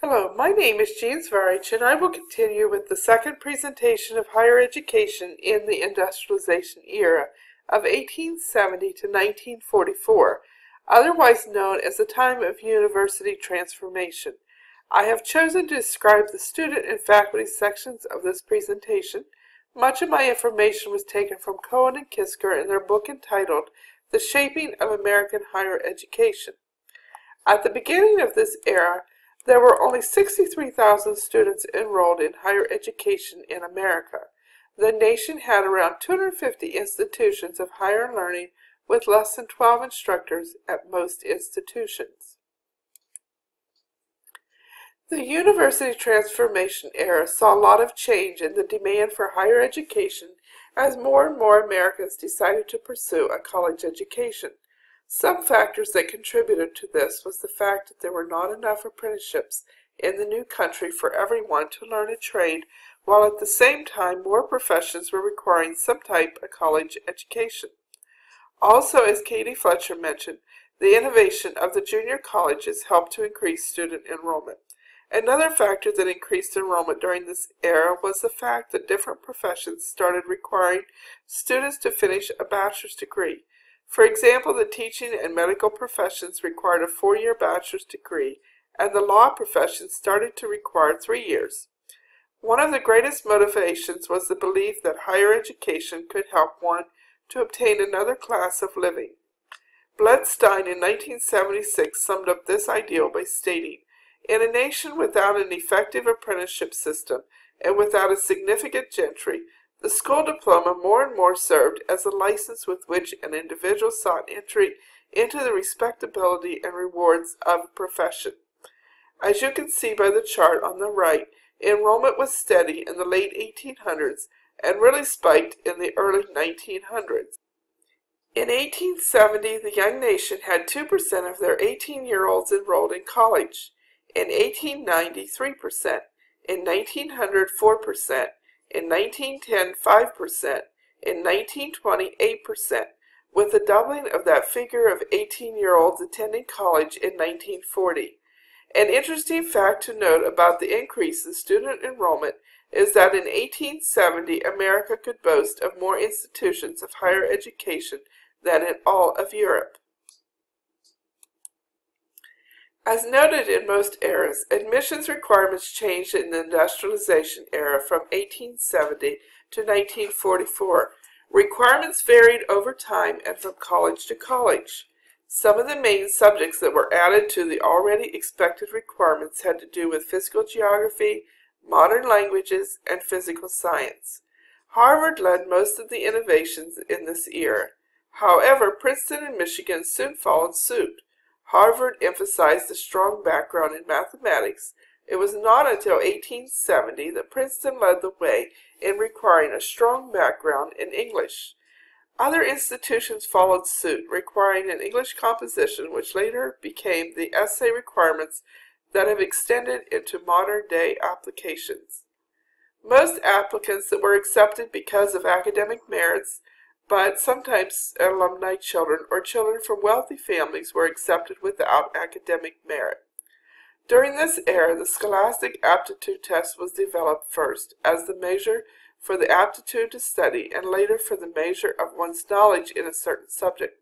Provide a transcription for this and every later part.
Hello, my name is Jean Svarich, and I will continue with the second presentation of higher education in the Industrialization Era of 1870 to 1944, otherwise known as the time of university transformation. I have chosen to describe the student and faculty sections of this presentation. Much of my information was taken from Cohen and Kisker in their book entitled The Shaping of American Higher Education. At the beginning of this era, there were only 63,000 students enrolled in higher education in America. The nation had around 250 institutions of higher learning with less than 12 instructors at most institutions. The University Transformation Era saw a lot of change in the demand for higher education as more and more Americans decided to pursue a college education. Some factors that contributed to this was the fact that there were not enough apprenticeships in the new country for everyone to learn a trade, while at the same time more professions were requiring some type of college education. Also, as Katie Fletcher mentioned, the innovation of the junior colleges helped to increase student enrollment. Another factor that increased enrollment during this era was the fact that different professions started requiring students to finish a bachelor's degree. For example, the teaching and medical professions required a 4-year bachelor's degree, and the law profession started to require 3 years. One of the greatest motivations was the belief that higher education could help one to obtain another class of living. Bledstein in 1976 summed up this ideal by stating, "In a nation without an effective apprenticeship system and without a significant gentry, the school diploma more and more served as a license with which an individual sought entry into the respectability and rewards of a profession." As you can see by the chart on the right, enrollment was steady in the late 1800s and really spiked in the early 1900s. In 1870, the young nation had 2% of their 18-year-olds enrolled in college. In 1890, 3%. In 1900, 4%. In 1910, 5%, in 1920, 8%, with a doubling of that figure of 18-year-olds attending college in 1940. An interesting fact to note about the increase in student enrollment is that in 1870, America could boast of more institutions of higher education than in all of Europe. As noted in most eras, admissions requirements changed in the Industrialization Era from 1870 to 1944. Requirements varied over time and from college to college. Some of the main subjects that were added to the already expected requirements had to do with physical geography, modern languages, and physical science. Harvard led most of the innovations in this era. However, Princeton and Michigan soon followed suit. Harvard emphasized a strong background in mathematics. It was not until 1870 that Princeton led the way in requiring a strong background in English. Other institutions followed suit, requiring an English composition, which later became the essay requirements that have extended into modern-day applications. Most applicants that were accepted because of academic merits, but sometimes alumni children or children from wealthy families were accepted without academic merit. During this era, the Scholastic Aptitude Test was developed first as the measure for the aptitude to study and later for the measure of one's knowledge in a certain subject.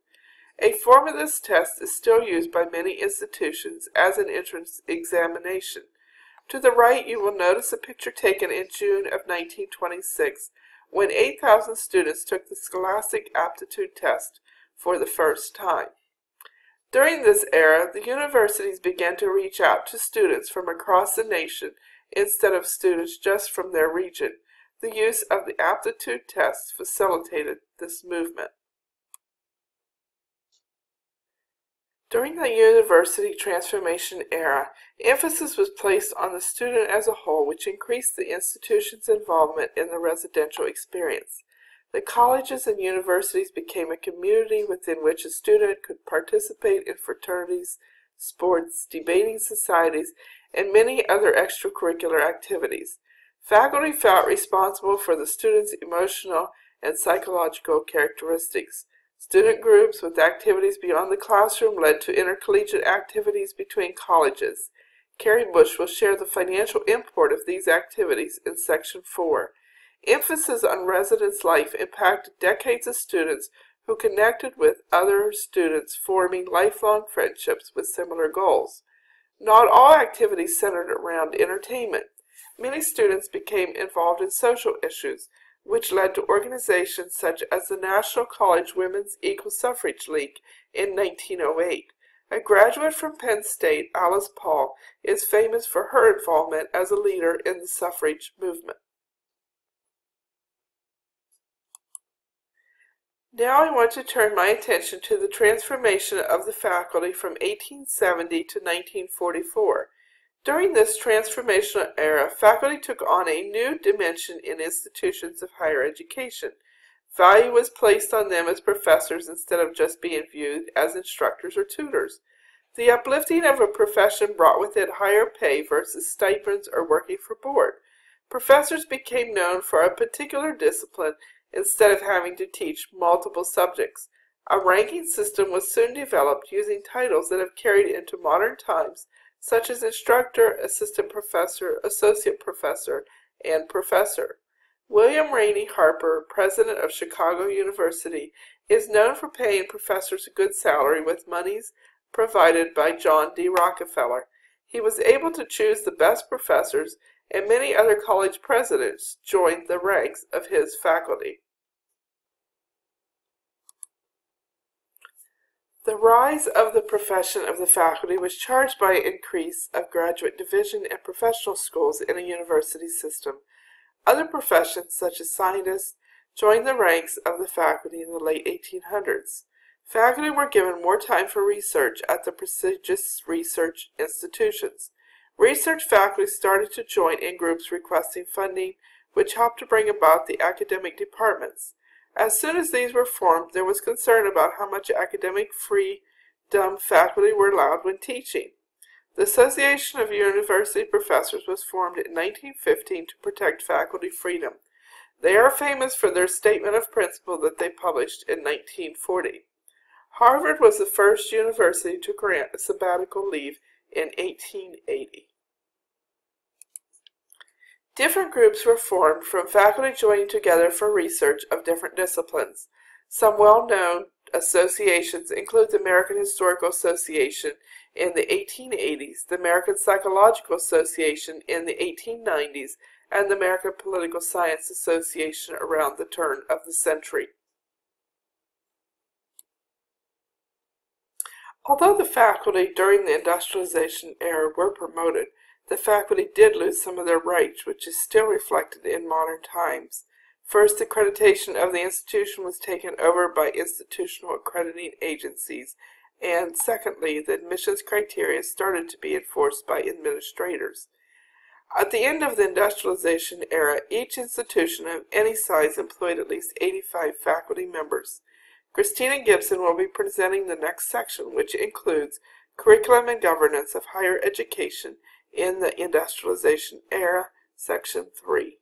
A form of this test is still used by many institutions as an entrance examination. To the right, you will notice a picture taken in June of 1926, when 8,000 students took the Scholastic Aptitude Test for the first time. During this era, the universities began to reach out to students from across the nation instead of students just from their region. The use of the aptitude test facilitated this movement. During the University Transformation Era, emphasis was placed on the student as a whole, which increased the institution's involvement in the residential experience. The colleges and universities became a community within which a student could participate in fraternities, sports, debating societies, and many other extracurricular activities. Faculty felt responsible for the students' emotional and psychological characteristics. Student groups with activities beyond the classroom led to intercollegiate activities between colleges. Carrie Bush will share the financial import of these activities in Section 4. Emphasis on residence life impacted decades of students who connected with other students, forming lifelong friendships with similar goals. Not all activities centered around entertainment. Many students became involved in social issues, which led to organizations such as the National College Women's Equal Suffrage League in 1908. A graduate from Penn State, Alice Paul, is famous for her involvement as a leader in the suffrage movement. Now I want to turn my attention to the transformation of the faculty from 1870 to 1944. During this transformational era, faculty took on a new dimension in institutions of higher education. Value was placed on them as professors instead of just being viewed as instructors or tutors. The uplifting of a profession brought with it higher pay versus stipends or working for board. Professors became known for a particular discipline instead of having to teach multiple subjects. A ranking system was soon developed using titles that have carried into modern times, such as instructor, assistant professor, associate professor, and professor. William Rainey Harper, president of Chicago University, is known for paying professors a good salary with monies provided by John D. Rockefeller. He was able to choose the best professors, and many other college presidents joined the ranks of his faculty. The rise of the profession of the faculty was charged by an increase of graduate division and professional schools in a university system. Other professions, such as scientists, joined the ranks of the faculty in the late 1800s. Faculty were given more time for research at the prestigious research institutions. Research faculty started to join in groups requesting funding, which helped to bring about the academic departments. As soon as these were formed, there was concern about how much academic freedom faculty were allowed when teaching. The Association of University Professors was formed in 1915 to protect faculty freedom. They are famous for their statement of principle that they published in 1940. Harvard was the first university to grant a sabbatical leave in 1880. Different groups were formed from faculty joining together for research of different disciplines. Some well-known associations include the American Historical Association in the 1880s, the American Psychological Association in the 1890s, and the American Political Science Association around the turn of the century. Although the faculty during the Industrialization Era were promoted, the faculty did lose some of their rights, which is still reflected in modern times. First, the accreditation of the institution was taken over by institutional accrediting agencies, and secondly, the admissions criteria started to be enforced by administrators. At the end of the Industrialization Era, each institution of any size employed at least 85 faculty members. Christina Gibson will be presenting the next section, which includes Curriculum and Governance of Higher Education in the Industrialization Era, Section 3.